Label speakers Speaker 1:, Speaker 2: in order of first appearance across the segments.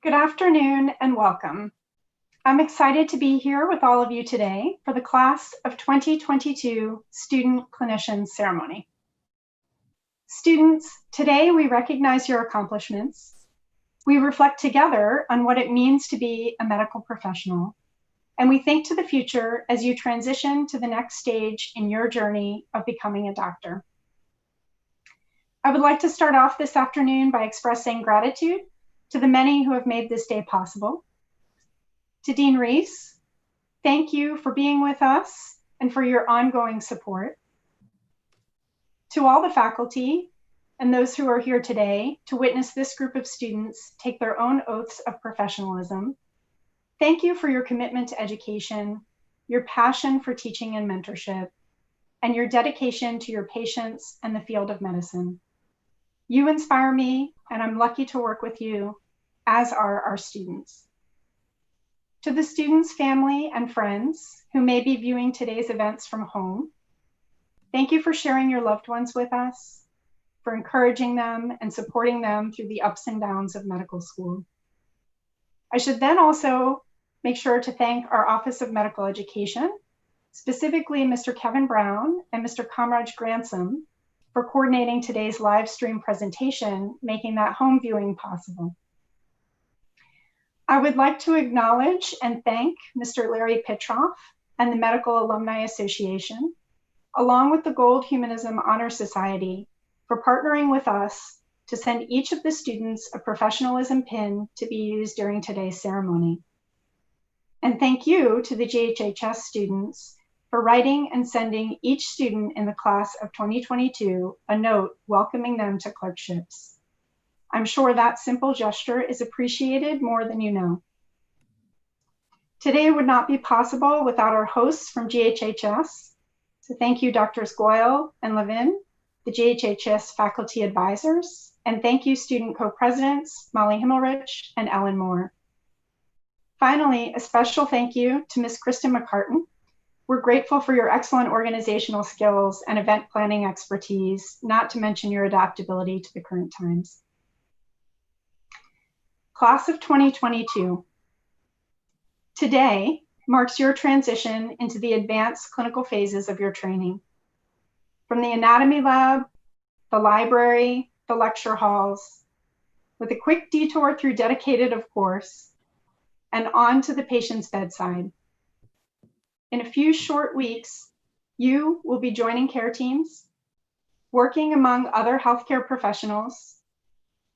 Speaker 1: Good afternoon and welcome. I'm excited to be here with all of you today for the Class of 2022 Student Clinician Ceremony. Students, today we recognize your accomplishments. We reflect together on what it means to be a medical professional, and we think to the future as you transition to the next stage in your journey of becoming a doctor. I would like to start off this afternoon by expressing gratitude to the many who have made this day possible. To Dean Reese, thank you for being with us and for your ongoing support. To all the faculty and those who are here today to witness this group of students take their own oaths of professionalism, thank you for your commitment to education, your passion for teaching and mentorship, and your dedication to your patients and the field of medicine. You inspire me, and I'm lucky to work with you, as are our students. To the students' family and friends who may be viewing today's events from home, thank you for sharing your loved ones with us, for encouraging them and supporting them through the ups and downs of medical school. I should then also make sure to thank our Office of Medical Education, specifically Mr. Kevin Brown and Mr. Comrade Gransom, for coordinating today's live stream presentation, making that home viewing possible. I would like to acknowledge and thank Mr. Larry Pitroff and the Medical Alumni Association, along with the Gold Humanism Honor Society, for partnering with us to send each of the students a professionalism pin to be used during today's ceremony. And thank you to the GHHS students for writing and sending each student in the class of 2022 a note welcoming them to clerkships. I'm sure that simple gesture is appreciated more than you know. Today would not be possible without our hosts from GHHS. So thank you, Drs. Goyle and Levin, the GHHS faculty advisors, and thank you, student co-presidents, Molly Himmelrich and Ellen Moore. Finally, a special thank you to Ms. Kristen McCartan. We're grateful for your excellent organizational skills and event planning expertise, not to mention your adaptability to the current times. Class of 2022. Today marks your transition into the advanced clinical phases of your training. From the anatomy lab, the library, the lecture halls, with a quick detour through dedicated, of course, and on to the patient's bedside. In a few short weeks, you will be joining care teams, working among other healthcare professionals,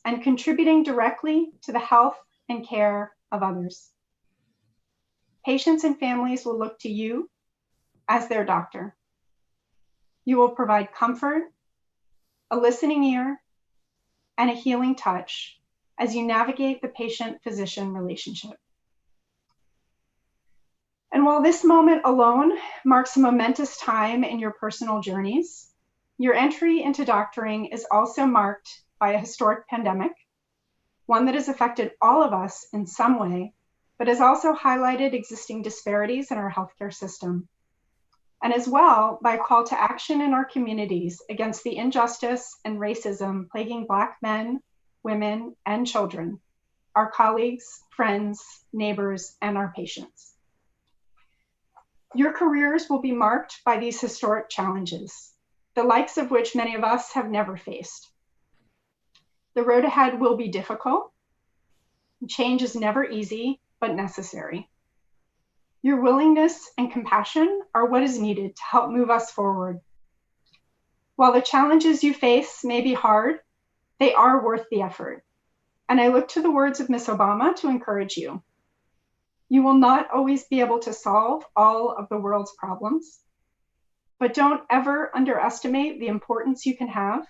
Speaker 1: and contributing directly to the health and care of others. Patients and families will look to you as their doctor. You will provide comfort, a listening ear, and a healing touch as you navigate the patient-physician relationship. And while this moment alone marks a momentous time in your personal journeys, your entry into doctoring is also marked by a historic pandemic, one that has affected all of us in some way, but has also highlighted existing disparities in our healthcare system, and as well by a call to action in our communities against the injustice and racism plaguing Black men, women, and children, our colleagues, friends, neighbors, and our patients. Your careers will be marked by these historic challenges, the likes of which many of us have never faced. The road ahead will be difficult. Change is never easy, but necessary. Your willingness and compassion are what is needed to help move us forward. While the challenges you face may be hard, they are worth the effort. And I look to the words of Ms. Obama to encourage you. You will not always be able to solve all of the world's problems, but don't ever underestimate the importance you can have,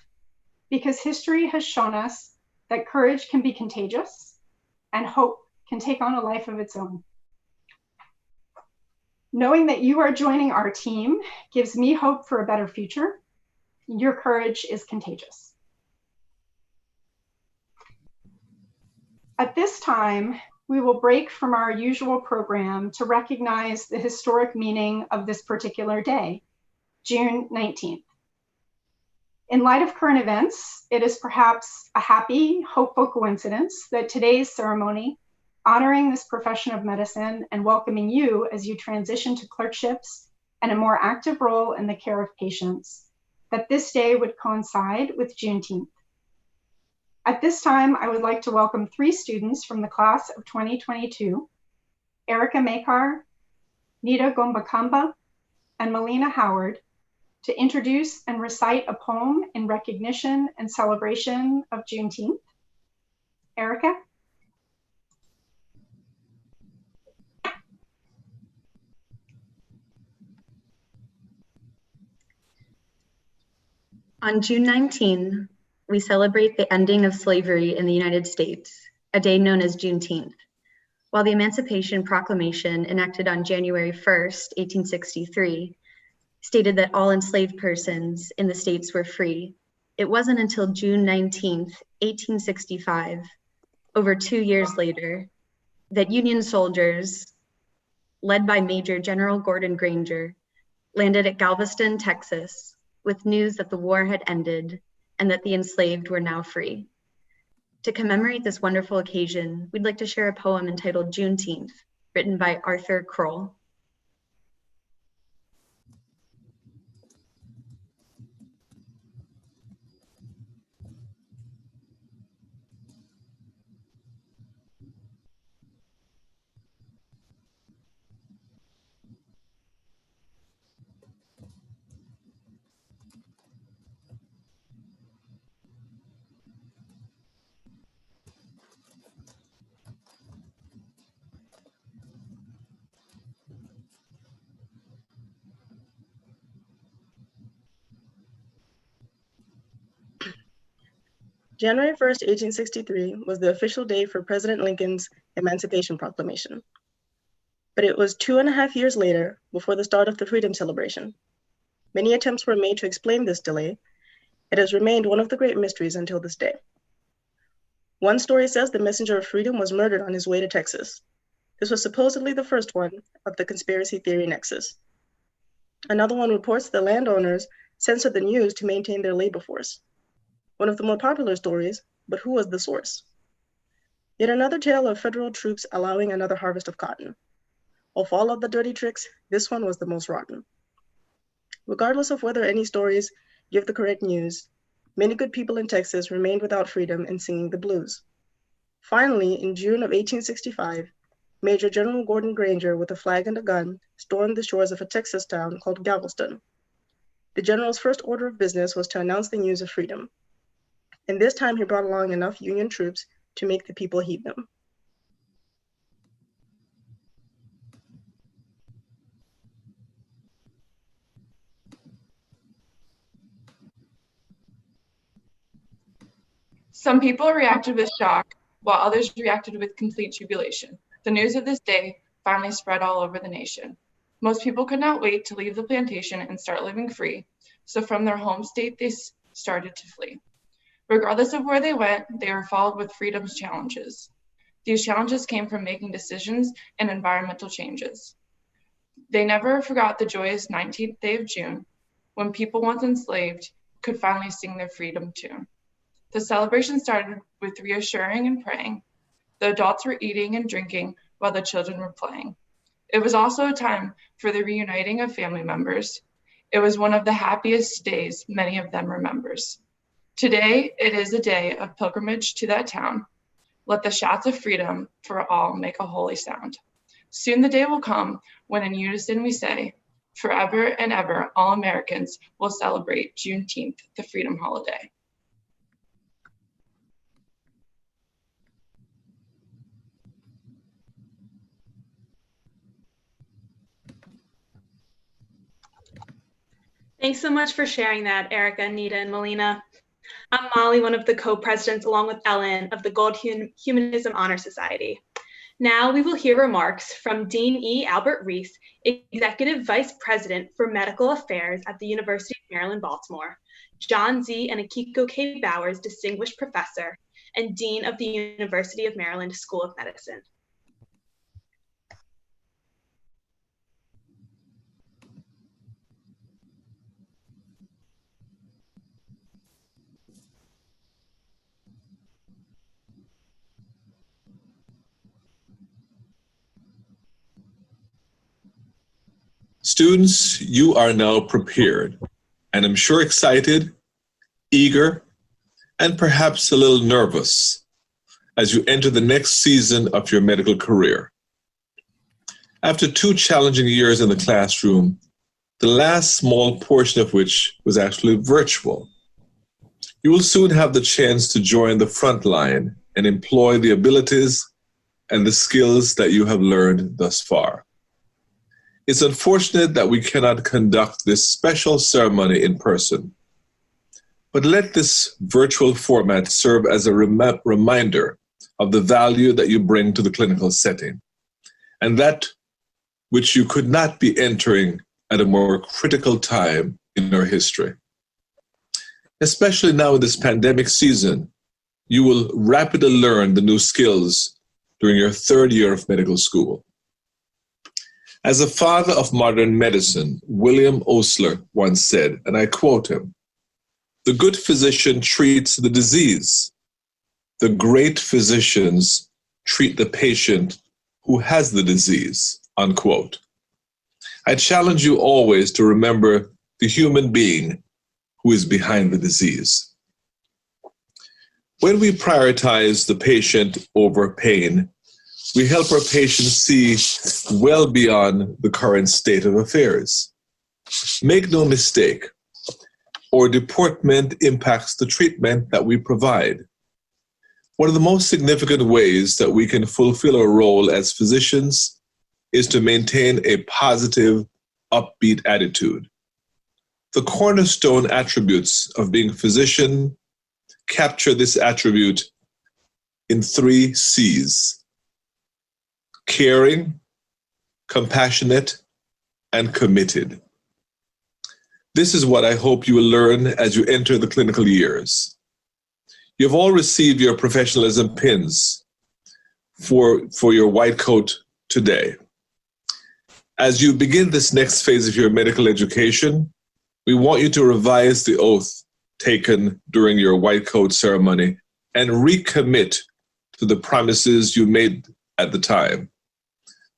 Speaker 1: because history has shown us that courage can be contagious and hope can take on a life of its own. Knowing that you are joining our team gives me hope for a better future. Your courage is contagious. At this time, we will break from our usual program to recognize the historic meaning of this particular day, June 19th. In light of current events, it is perhaps a happy, hopeful coincidence that today's ceremony honoring this profession of medicine and welcoming you as you transition to clerkships and a more active role in the care of patients, that this day would coincide with Juneteenth. At this time, I would like to welcome 3 students from the class of 2022, Erica Makar, Nita Gombakamba, and Melina Howard, to introduce and recite a poem in recognition and celebration of Juneteenth. Erica?
Speaker 2: On June 19, we celebrate the ending of slavery in the United States, a day known as Juneteenth. While the Emancipation Proclamation, enacted on January 1st, 1863, stated that all enslaved persons in the states were free, it wasn't until June 19th, 1865, over 2 years later, that Union soldiers, led by Major General Gordon Granger, landed at Galveston, Texas, with news that the war had ended and that the enslaved were now free. To commemorate this wonderful occasion, we'd like to share a poem entitled Juneteenth, written by Arthur Kroll.
Speaker 3: January 1st, 1863 was the official day for President Lincoln's Emancipation Proclamation. But it was 2.5 years later before the start of the Freedom Celebration. Many attempts were made to explain this delay. It has remained one of the great mysteries until this day. One story says the messenger of freedom was murdered on his way to Texas. This was supposedly the first one of the conspiracy theory nexus. Another one reports the landowners censored the news to maintain their labor force. One of the more popular stories, but who was the source? Yet another tale of federal troops allowing another harvest of cotton. Of all of the dirty tricks, this one was the most rotten. Regardless of whether any stories give the correct news, many good people in Texas remained without freedom and singing the blues. Finally, in June of 1865, Major General Gordon Granger, with a flag and a gun, stormed the shores of a Texas town called Galveston. The general's first order of business was to announce the news of freedom. And this time he brought along enough Union troops to make the people heed them.
Speaker 4: Some people reacted with shock, while others reacted with complete jubilation. The news of this day finally spread all over the nation. Most people could not wait to leave the plantation and start living free, so from their home state they started to flee. Regardless of where they went, they were followed with freedom's challenges. These challenges came from making decisions and environmental changes. They never forgot the joyous 19th day of June, when people once enslaved could finally sing their freedom tune. The celebration started with reassuring and praying. The adults were eating and drinking while the children were playing. It was also a time for the reuniting of family members. It was one of the happiest days many of them remembers. Today, it is a day of pilgrimage to that town. Let the shouts of freedom for all make a holy sound. Soon the day will come when in unison we say, forever and ever, all Americans will celebrate Juneteenth, the freedom holiday.
Speaker 5: Thanks so much for sharing that, Erica, Nita, and Melina. I'm Molly, one of the co-presidents, along with Ellen, of the Gold Humanism Honor Society. Now we will hear remarks from Dean E. Albert Reese, Executive Vice President for Medical Affairs at the University of Maryland, Baltimore, John Z. and Akiko K. Bowers, Distinguished Professor, and Dean of the University of Maryland School of Medicine.
Speaker 6: Students, you are now prepared, and I'm sure excited, eager, and perhaps a little nervous as you enter the next season of your medical career. After 2 challenging years in the classroom, the last small portion of which was actually virtual, you will soon have the chance to join the front line and employ the abilities and the skills that you have learned thus far. It's unfortunate that we cannot conduct this special ceremony in person, but let this virtual format serve as a reminder of the value that you bring to the clinical setting, and that which you could not be entering at a more critical time in our history. Especially now in this pandemic season, you will rapidly learn the new skills during your 3rd year of medical school. As a father of modern medicine, William Osler once said, and I quote him, "The good physician treats the disease. The great physicians treat the patient who has the disease," unquote. I challenge you always to remember the human being who is behind the disease. When we prioritize the patient over pain, we help our patients see well beyond the current state of affairs. Make no mistake, our department impacts the treatment that we provide. One of the most significant ways that we can fulfill our role as physicians is to maintain a positive, upbeat attitude. The cornerstone attributes of being a physician capture this attribute in 3 C's: caring, compassionate, and committed. This is what I hope you will learn as you enter the clinical years. You've all received your professionalism pins for your white coat today. As you begin this next phase of your medical education, we want you to revise the oath taken during your white coat ceremony and recommit to the promises you made at the time.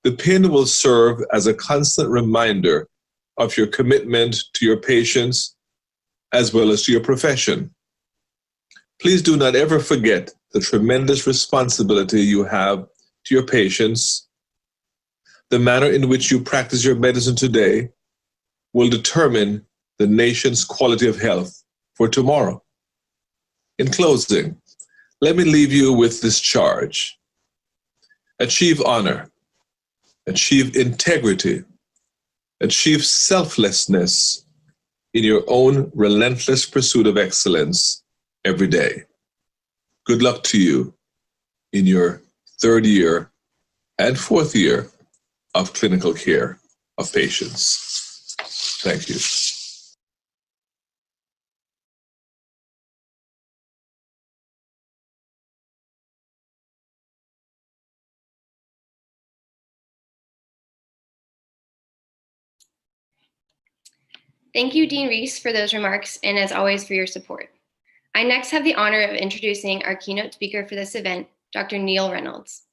Speaker 6: The pin will serve as a constant reminder of your commitment to your patients as well as to your profession. Please do not ever forget the tremendous responsibility you have to your patients. The manner in which you practice your medicine today will determine the nation's quality of health for tomorrow. In closing, let me leave you with this charge. Achieve honor, achieve integrity, achieve selflessness in your own relentless pursuit of excellence every day. Good luck to you in your 3rd year and 4th year of clinical care of patients. Thank you.
Speaker 7: Thank you, Dean Reese, for those remarks, and as always, for your support. I next have the honor of introducing our keynote speaker for this event, Dr. Neil Reynolds.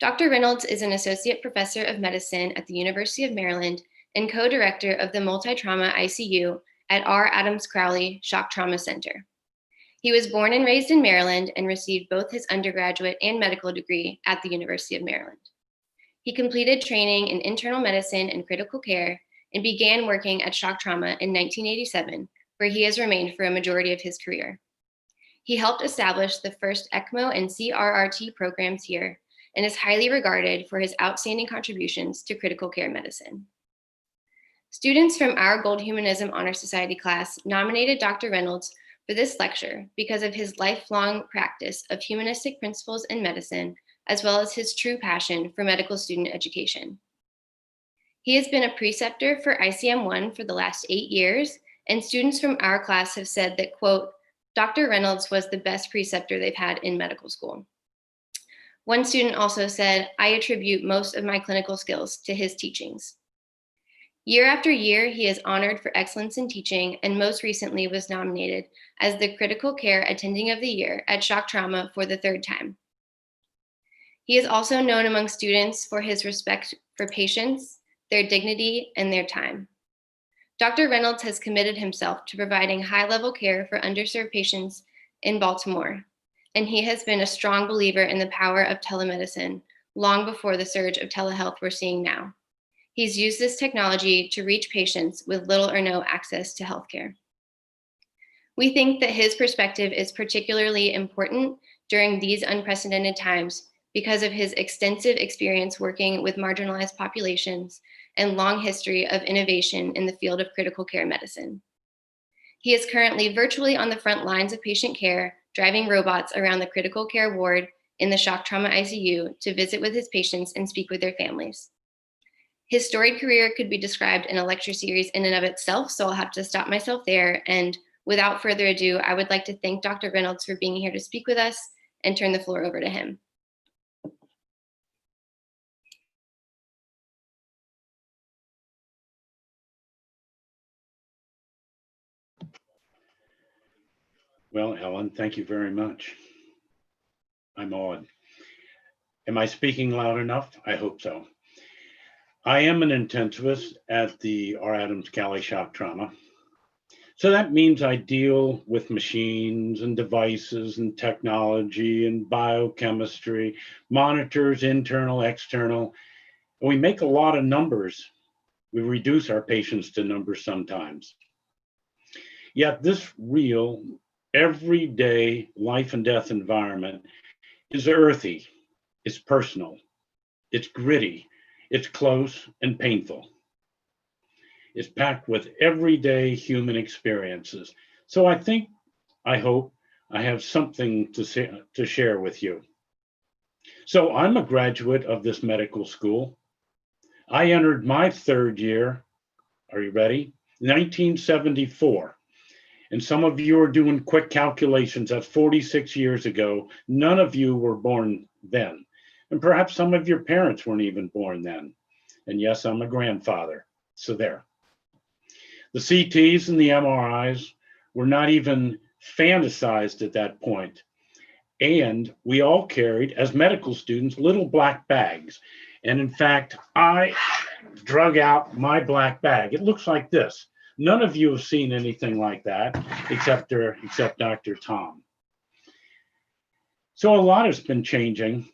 Speaker 7: Dr. Reynolds is an associate professor of medicine at the University of Maryland and co-director of the multi-trauma ICU at R. Adams Crowley Shock Trauma Center. He was born and raised in Maryland and received both his undergraduate and medical degree at the University of Maryland. He completed training in internal medicine and critical care and began working at shock trauma in 1987, where he has remained for a majority of his career. He helped establish the first ECMO and CRRT programs here and is highly regarded for his outstanding contributions to critical care medicine. Students from our Gold Humanism Honor Society class nominated Dr. Reynolds for this lecture because of his lifelong practice of humanistic principles in medicine, as well as his true passion for medical student education. He has been a preceptor for ICM-1 for the last 8 years, and students from our class have said that, quote, Dr. Reynolds was the best preceptor they've had in medical school. One student also said, I attribute most of my clinical skills to his teachings. Year after year, he is honored for excellence in teaching and most recently was nominated as the Critical Care Attending of the Year at Shock Trauma for the 3rd time. He is also known among students for his respect for patients, their dignity, and their time. Dr. Reynolds has committed himself to providing high-level care for underserved patients in Baltimore, and he has been a strong believer in the power of telemedicine long before the surge of telehealth we're seeing now. He's used this technology to reach patients with little or no access to healthcare. We think that his perspective is particularly important during these unprecedented times because of his extensive experience working with marginalized populations and long history of innovation in the field of critical care medicine. He is currently virtually on the front lines of patient care, driving robots around the critical care ward in the shock trauma ICU to visit with his patients and speak with their families. His storied career could be described in a lecture series in and of itself, so I'll have to stop myself there. And without further ado, I would like to thank Dr. Reynolds for being here to speak with us and turn the floor over to him.
Speaker 8: Well, Ellen, thank you very much. I'm awed. Am I speaking loud enough? I hope so. I am an intensivist at the R. Adams Cali Shock Trauma. So that means I deal with machines and devices and technology and biochemistry, monitors, internal, external. And we make a lot of numbers. We reduce our patients to numbers sometimes. Yet this real, everyday life and death environment is earthy, it's personal, it's gritty, it's close and painful. It's packed with everyday human experiences. So I hope I have something to share with you. So I'm a graduate of this medical school. I entered my third year, are you ready? 1974. And some of you are doing quick calculations. That's 46 years ago. None of you were born then. And perhaps some of your parents weren't even born then. And yes, I'm a grandfather. So there. The CTs and the MRIs were not even fantasized at that point. And we all carried, as medical students, little black bags. And in fact, I drug out my black bag. It looks like this. None of you have seen anything like that, except Dr. Tom. So a lot has been changing.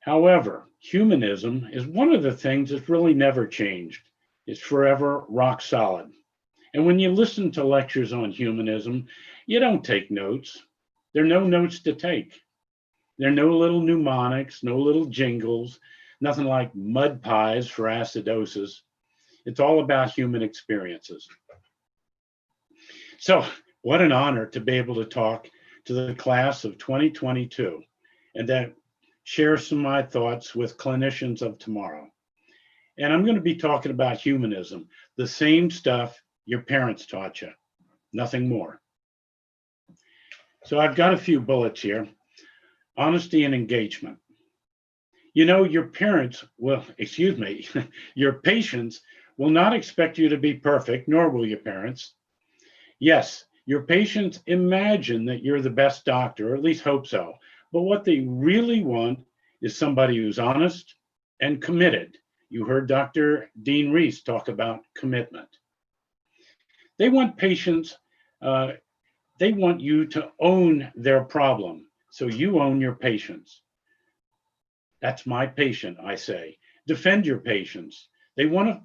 Speaker 8: However, humanism is one of the things that's really never changed. It's forever rock solid. And when you listen to lectures on humanism, you don't take notes. There are no notes to take. There are no little mnemonics, no little jingles, nothing like mud pies for acidosis. It's all about human experiences. So what an honor to be able to talk to the class of 2022 and then share some of my thoughts with clinicians of tomorrow. And I'm going to be talking about humanism, the same stuff your parents taught you, nothing more. So I've got a few bullets here. Honesty and engagement. You know, your patients will not expect you to be perfect, nor will your parents. Yes, your patients imagine that you're the best doctor, or at least hope so. But what they really want is somebody who's honest and committed. You heard Dr. Dean Reese talk about commitment. They want patients, they want you to own their problem. So you own your patients. That's my patient, I say. Defend your patients. They want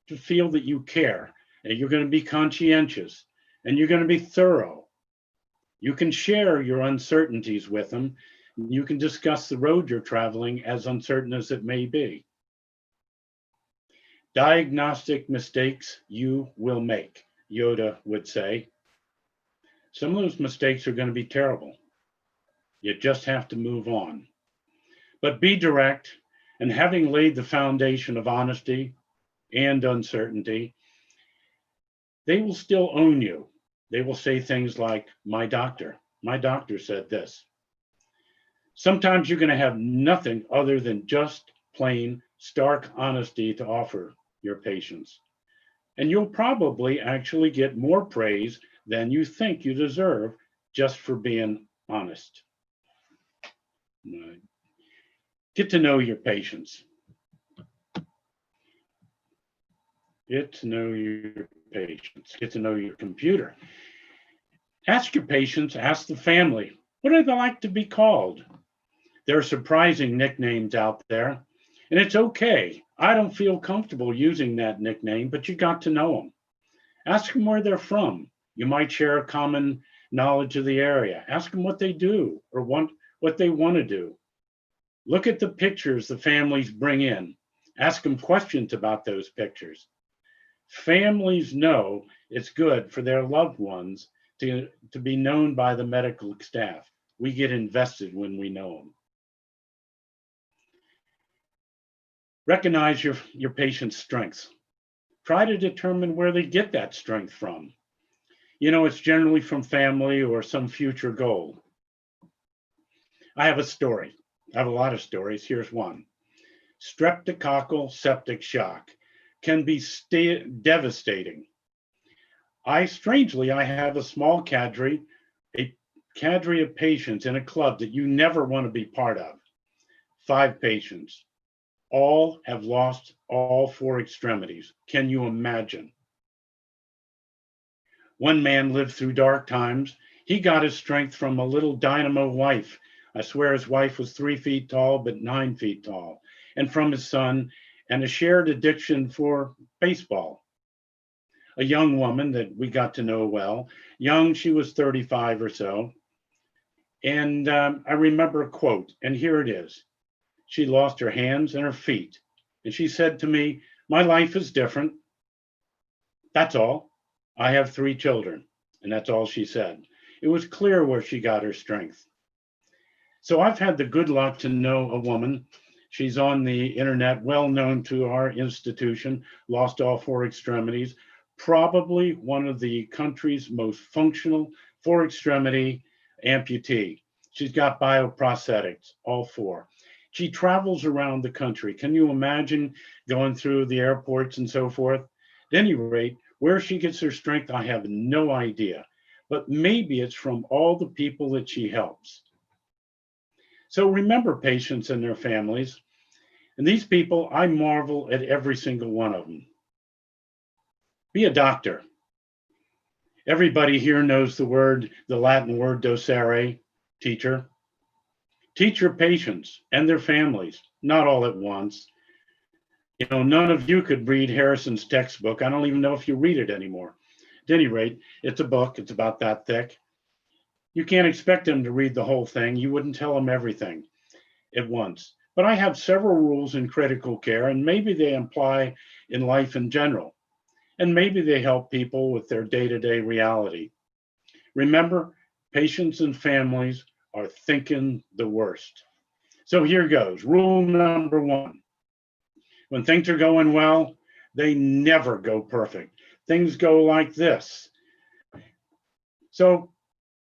Speaker 8: to feel that you care, and you're going to be conscientious, and you're going to be thorough. You can share your uncertainties with them. You can discuss the road you're traveling, as uncertain as it may be. Diagnostic mistakes you will make, Yoda would say. Some of those mistakes are going to be terrible. You just have to move on. But be direct, and having laid the foundation of honesty and uncertainty, they will still own you. They will say things like, my doctor said this. Sometimes you're going to have nothing other than just plain stark honesty to offer your patients. And you'll probably actually get more praise than you think you deserve just for being honest. Get to know your patients. Get to know your patients. Get to know your computer. Ask your patients, ask the family, what do they like to be called? There are surprising nicknames out there, and it's okay. I don't feel comfortable using that nickname, but you got to know them. Ask them where they're from. You might share a common knowledge of the area. Ask them what they do or what they want to do. Look at the pictures the families bring in. Ask them questions about those pictures. Families know it's good for their loved ones to be known by the medical staff. We get invested when we know them. Recognize your patient's strengths. Try to determine where they get that strength from. You know, it's generally from family or some future goal. I have a story. I have a lot of stories. Here's one. Streptococcal septic shock can be devastating. Strangely, I have a small cadre of patients in a club that you never want to be part of. 5 patients. All have lost all 4 extremities. Can you imagine? One man lived through dark times. He got his strength from a little dynamo wife. I swear his wife was 3 feet tall, but 9 feet tall. And from his son, and a shared addiction for baseball. A young woman that we got to know well. Young, she was 35 or so. And I remember a quote, and here it is. She lost her hands and her feet. And she said to me, my life is different. That's all. I have 3 children. And that's all she said. It was clear where she got her strength. So I've had the good luck to know a woman. She's on the internet, well known to our institution, lost all 4 extremities, probably one of the country's most functional 4 extremity amputee. She's got bioprosthetics, all 4. She travels around the country. Can you imagine going through the airports and so forth? At any rate, where she gets her strength, I have no idea. But maybe it's from all the people that she helps. So remember patients and their families. And these people, I marvel at every single one of them. Be a doctor. Everybody here knows the Latin word docere, teacher. Teach your patients and their families, not all at once. You know, none of you could read Harrison's textbook. I don't even know if you read it anymore. At any rate, it's a book. It's about that thick. You can't expect them to read the whole thing. You wouldn't tell them everything at once. But I have several rules in critical care, and maybe they apply in life in general. And maybe they help people with their day-to-day reality. Remember, patients and families are thinking the worst. So here goes. Rule number 1. When things are going well, they never go perfect. Things go like this. So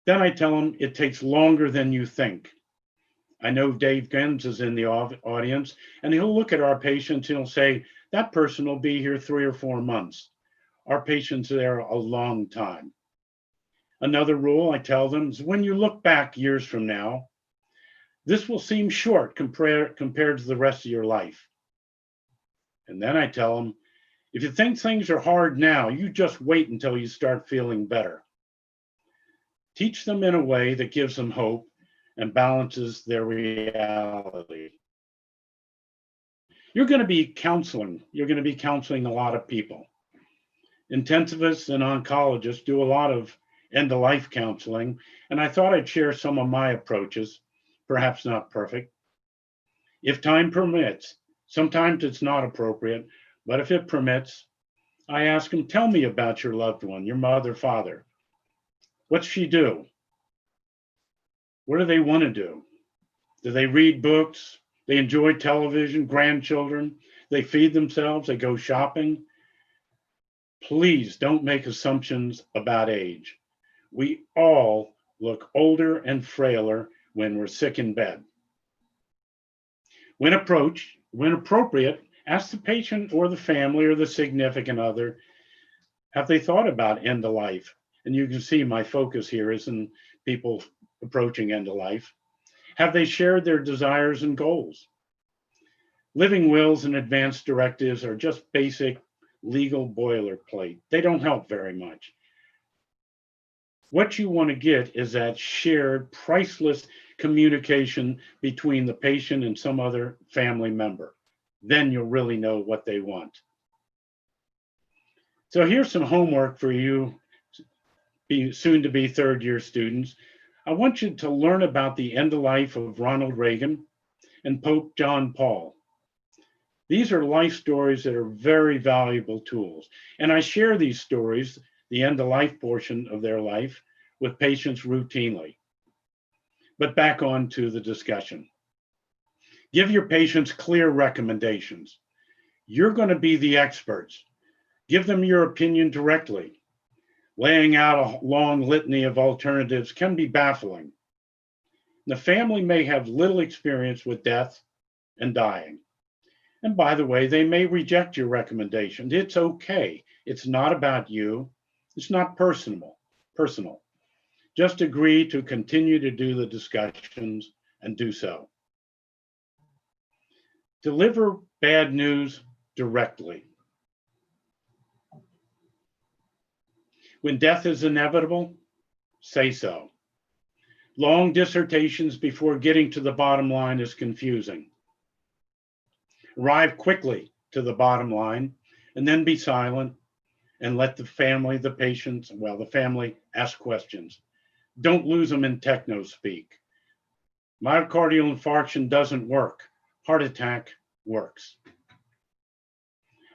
Speaker 8: then I tell them it takes longer than you think. I know Dave Gens is in the audience, and he'll look at our patients and he'll say, that person will be here 3 or 4 months. Our patients are there a long time. Another rule I tell them is when you look back years from now, this will seem short compared to the rest of your life. And then I tell them, if you think things are hard now, you just wait until you start feeling better. Teach them in a way that gives them hope and balances their reality. You're going to be counseling. You're going to be counseling a lot of people. Intensivists and oncologists do a lot of end-of-life counseling, and I thought I'd share some of my approaches, perhaps not perfect. If time permits, sometimes it's not appropriate, but if it permits, I ask them, tell me about your loved one, your mother, father. What's she do? What do they want to do? Do they read books? They enjoy television, grandchildren? They feed themselves? They go shopping? Please don't make assumptions about age. We all look older and frailer when we're sick in bed. When appropriate, ask the patient or the family or the significant other, have they thought about end of life? And you can see my focus here isn't people approaching end of life. Have they shared their desires and goals? Living wills and advance directives are just basic legal boilerplate. They don't help very much. What you want to get is that shared, priceless communication between the patient and some other family member. Then you'll really know what they want. So here's some homework for you, soon to be third year students. I want you to learn about the end of life of Ronald Reagan and Pope John Paul. These are life stories that are very valuable tools. And I share these stories, the end of life portion of their life, with patients routinely. But back on to the discussion. Give your patients clear recommendations. You're going to be the experts. Give them your opinion directly. Laying out a long litany of alternatives can be baffling. The family may have little experience with death and dying. And by the way, they may reject your recommendations. It's okay. It's not about you. It's not personal. Just agree to continue to do the discussions and do so. Deliver bad news directly. When death is inevitable, say so. Long dissertations before getting to the bottom line is confusing. Arrive quickly to the bottom line and then be silent and let the family, the patients, the family ask questions. Don't lose them in techno speak. Myocardial infarction doesn't work. Heart attack works.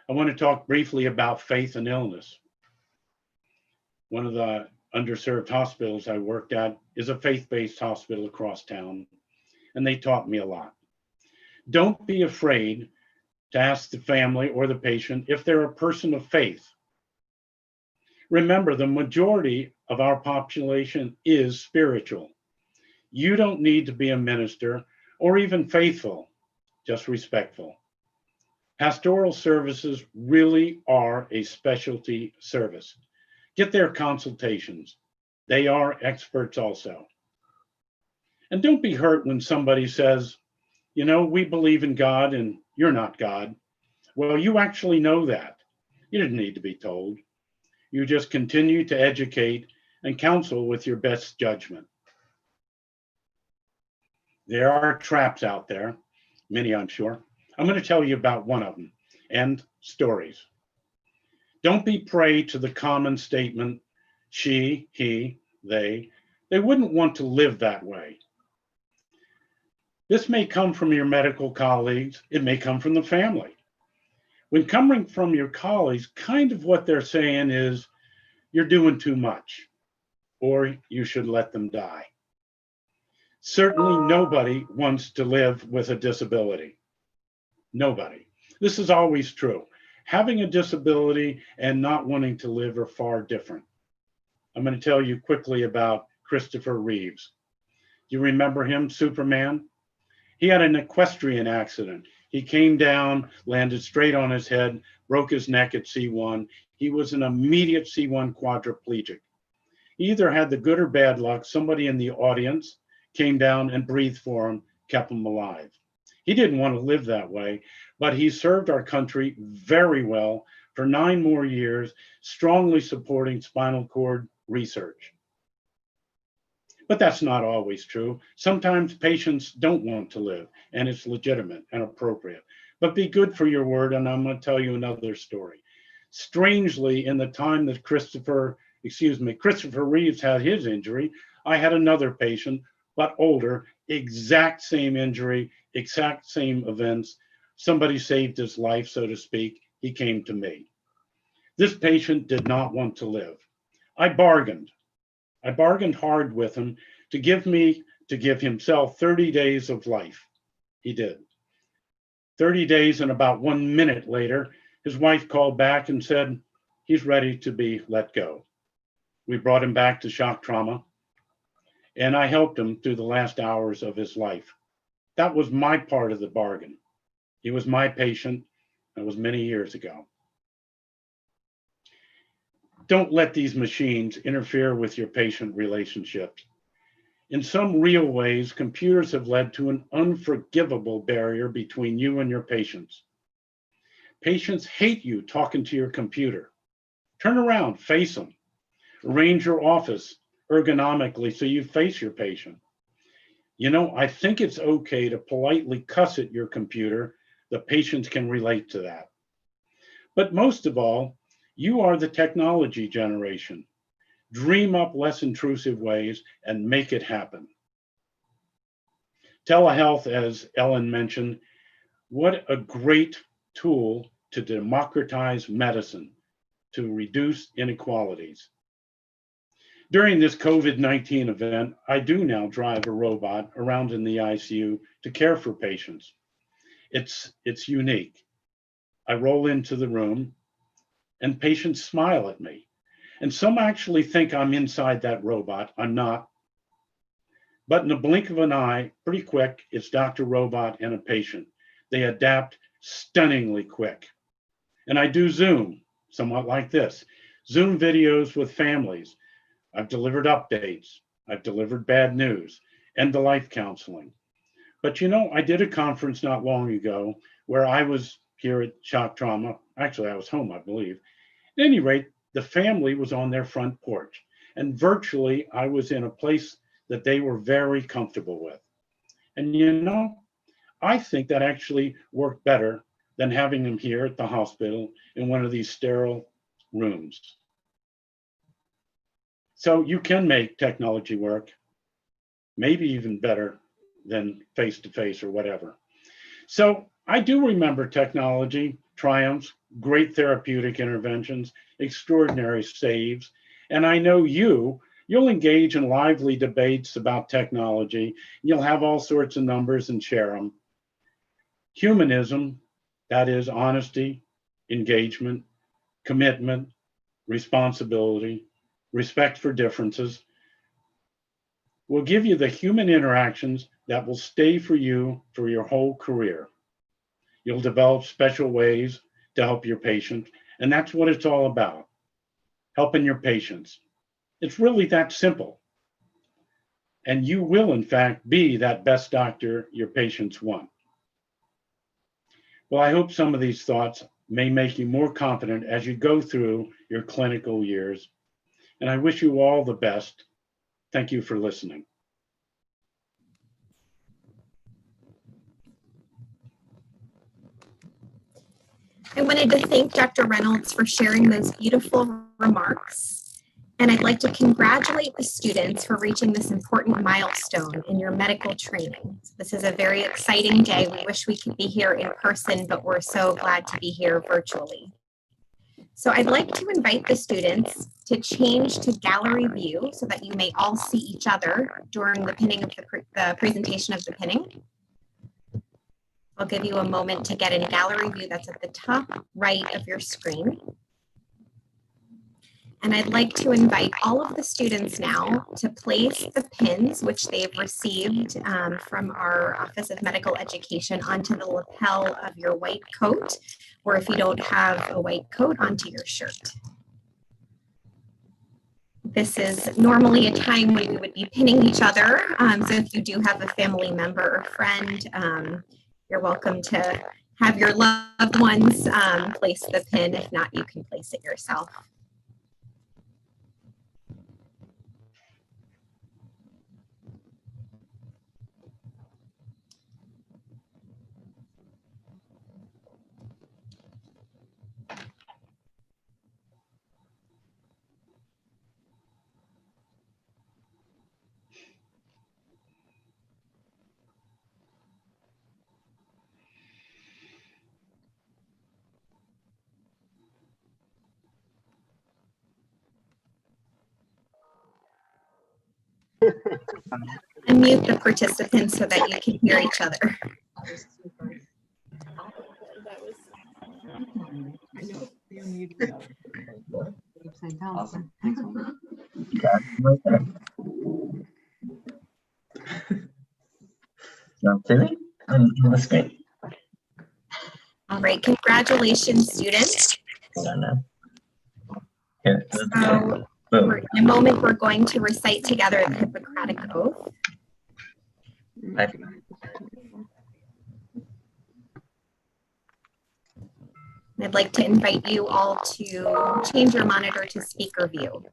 Speaker 8: I want to talk briefly about faith and illness. One of the underserved hospitals I worked at is a faith-based hospital across town, and they taught me a lot. Don't be afraid to ask the family or the patient if they're a person of faith. Remember, the majority of our population is spiritual. You don't need to be a minister or even faithful, just respectful. Pastoral services really are a specialty service. Get their consultations. They are experts also. And don't be hurt when somebody says, you know, we believe in God and you're not God. Well, you actually know that. You didn't need to be told. You just continue to educate and counsel with your best judgment. There are traps out there, many I'm sure. I'm going to tell you about one of them, and stories. Don't be prey to the common statement, she, he, they wouldn't want to live that way. This may come from your medical colleagues. It may come from the family. When coming from your colleagues, kind of what they're saying is, you're doing too much, or you should let them die. Certainly nobody wants to live with a disability. Nobody. This is always true. Having a disability and not wanting to live are far different. I'm going to tell you quickly about Christopher Reeves. Do you remember him, Superman? He had an equestrian accident. He came down, landed straight on his head, broke his neck at C1. He was an immediate C1 quadriplegic. He either had the good or bad luck. Somebody in the audience came down and breathed for him, kept him alive. He didn't want to live that way, but he served our country very well for 9 more years, strongly supporting spinal cord research. But that's not always true. Sometimes patients don't want to live, and it's legitimate and appropriate. But be good for your word, and I'm going to tell you another story. Strangely, in the time that Christopher Reeves had his injury, I had another patient, but older, exact same injury, exact same events. Somebody saved his life, so to speak. He came to me. This patient did not want to live. I bargained hard with him to give himself 30 days of life. He did. 30 days and about 1 minute later, his wife called back and said, he's ready to be let go. We brought him back to shock trauma, and I helped him through the last hours of his life. That was my part of the bargain. He was my patient. That was many years ago. Don't let these machines interfere with your patient relationships. In some real ways, computers have led to an unforgivable barrier between you and your patients. Patients hate you talking to your computer. Turn around, face them. Arrange your office ergonomically so you face your patient. You know, I think it's okay to politely cuss at your computer. The patients can relate to that. But most of all, you are the technology generation. Dream up less intrusive ways and make it happen. Telehealth, as Ellen mentioned, what a great tool to democratize medicine, to reduce inequalities. During this COVID-19 event, I do now drive a robot around in the ICU to care for patients. It's unique. I roll into the room and patients smile at me. And some actually think I'm inside that robot. I'm not. But in the blink of an eye, pretty quick, it's Dr. Robot and a patient. They adapt stunningly quick. And I do Zoom, somewhat like this. Zoom videos with families. I've delivered updates. I've delivered bad news, end-of-life counseling. But you know, I did a conference not long ago where I was here at Shock Trauma. Actually, I was home, I believe. At any rate, the family was on their front porch. And virtually, I was in a place that they were very comfortable with. And you know, I think that actually worked better than having them here at the hospital in one of these sterile rooms. So you can make technology work, maybe even better than face-to-face or whatever. So I do remember technology, triumphs, great therapeutic interventions, extraordinary saves, and I know you'll engage in lively debates about technology. You'll have all sorts of numbers and share them. Humanism, that is honesty, engagement, commitment, responsibility, respect for differences, will give you the human interactions that will stay for you for your whole career. You'll develop special ways to help your patient, and that's what it's all about, helping your patients. It's really that simple. And you will, in fact, be that best doctor your patients want. Well, I hope some of these thoughts may make you more confident as you go through your clinical years. And I wish you all the best. Thank you for listening.
Speaker 9: I wanted to thank Dr. Reynolds for sharing those beautiful remarks. And I'd like to congratulate the students for reaching this important milestone in your medical training. This is a very exciting day. We wish we could be here in person, but we're so glad to be here virtually. So I'd like to invite the students to change to gallery view so that you may all see each other during the pinning of the presentation of the pinning. I'll give you a moment to get in gallery view. That's at the top right of your screen. And I'd like to invite all of the students now to place the pins, which they've received from our Office of Medical Education, onto the lapel of your white coat, or if you don't have a white coat, onto your shirt. This is normally a time when we would be pinning each other. So if you do have a family member or friend, you're welcome to have your loved ones place the pin. If not, you can place it yourself. Unmute the participants so that you can hear each other.
Speaker 10: Awesome. Okay, on the screen.
Speaker 9: All right, congratulations, students.
Speaker 10: Here,
Speaker 9: So in a moment, we're going to recite together the Hippocratic Oath. I'd like to invite you all to change your monitor to speaker view.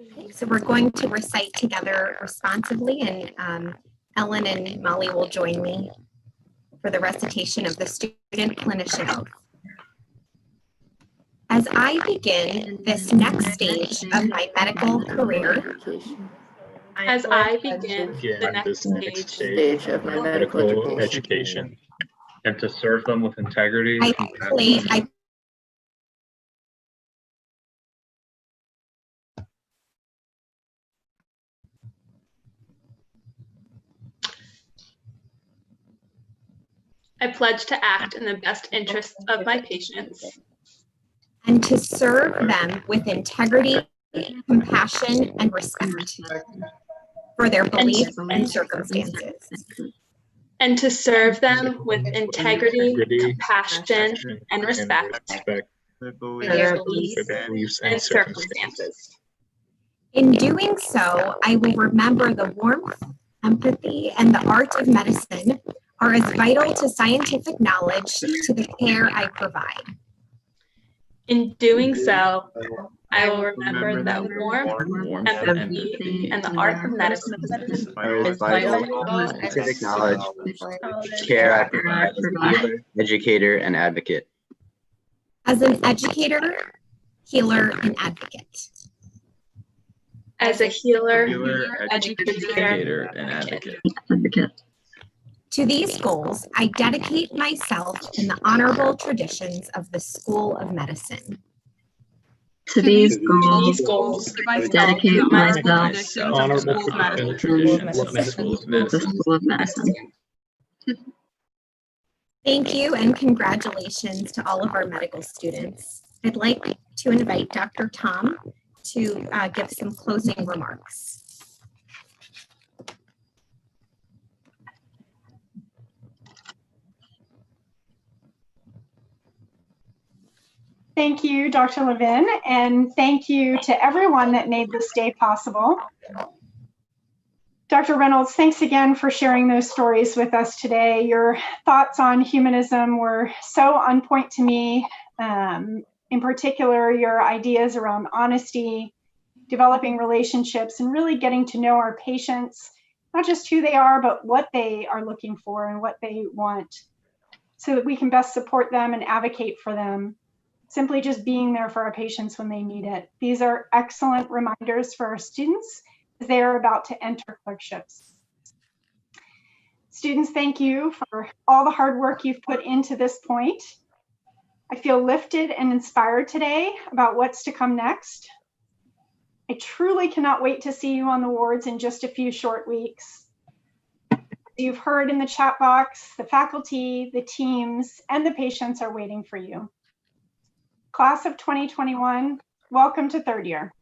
Speaker 9: Okay, so we're going to recite together responsively, and Ellen and Molly will join me for the recitation of the student clinician oath. As I begin this next stage of my medical career,
Speaker 5: As I begin the next stage
Speaker 11: of my medical education, and to serve them with integrity and compassion.
Speaker 5: I pledge to act in the best interests of my patients
Speaker 9: and to serve them with integrity, compassion, and respect for their beliefs and circumstances.
Speaker 5: And to serve them with integrity, compassion, and respect for their beliefs and circumstances.
Speaker 9: In doing so, I will remember the warmth, empathy, and the art of medicine are as vital to scientific knowledge to the care I provide.
Speaker 5: In doing so, I will remember that warmth, empathy, and the art of medicine
Speaker 12: is vital to scientific knowledge, care I provide as a healer, educator, and advocate.
Speaker 9: As an educator, healer, and advocate.
Speaker 5: As a healer, educator, and advocate.
Speaker 9: To these goals, I dedicate myself in the honorable traditions of the School of Medicine.
Speaker 13: To these goals, I dedicate myself
Speaker 11: to honorable traditions of the School of Medicine.
Speaker 9: Thank you and congratulations to all of our medical students. I'd like to invite Dr. Tom to give some closing remarks.
Speaker 1: Thank you, Dr. Levin, and thank you to everyone that made this day possible. Dr. Reynolds, thanks again for sharing those stories with us today. Your thoughts on humanism were so on point to me. In particular, your ideas around honesty, developing relationships, and really getting to know our patients, not just who they are, but what they are looking for and what they want, so that we can best support them and advocate for them. Simply just being there for our patients when they need it. These are excellent reminders for our students as they are about to enter clerkships. Students, thank you for all the hard work you've put into this point. I feel lifted and inspired today about what's to come next. I truly cannot wait to see you on the wards in just a few short weeks. You've heard in the chat box, the faculty, the teams, and the patients are waiting for you. Class of 2021, welcome to third year.